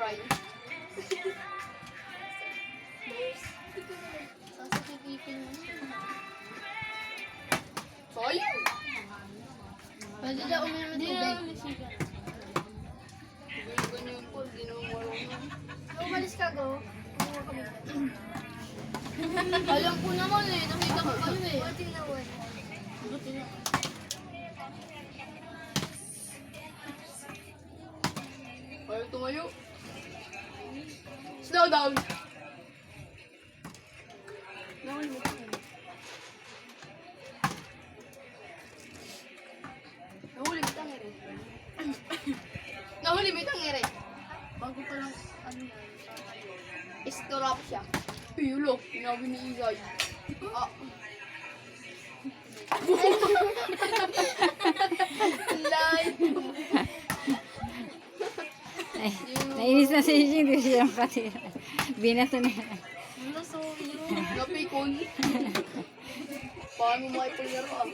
try. Sasakipipin mo. Sayang! Pwede daw uminom ng tubig. Ganyan po, di naman marunong. Umalis ka, go. Alam ko naman eh, nakita ko kayo eh. Buti na, buti na. Ayaw tumayo. Slow down. Nahuli mo tayo. Nahuli mo tayo rin. Nahuli mo tayo rin. Bago pa lang, ano yan. Istorap siya. Pilo, sinabi ni Igay. Ah. Live. Ay, nainis na si Gigi, hindi siya pati. Binato na. Ano, so yun. Napikon. Paano mo ay pulero ah?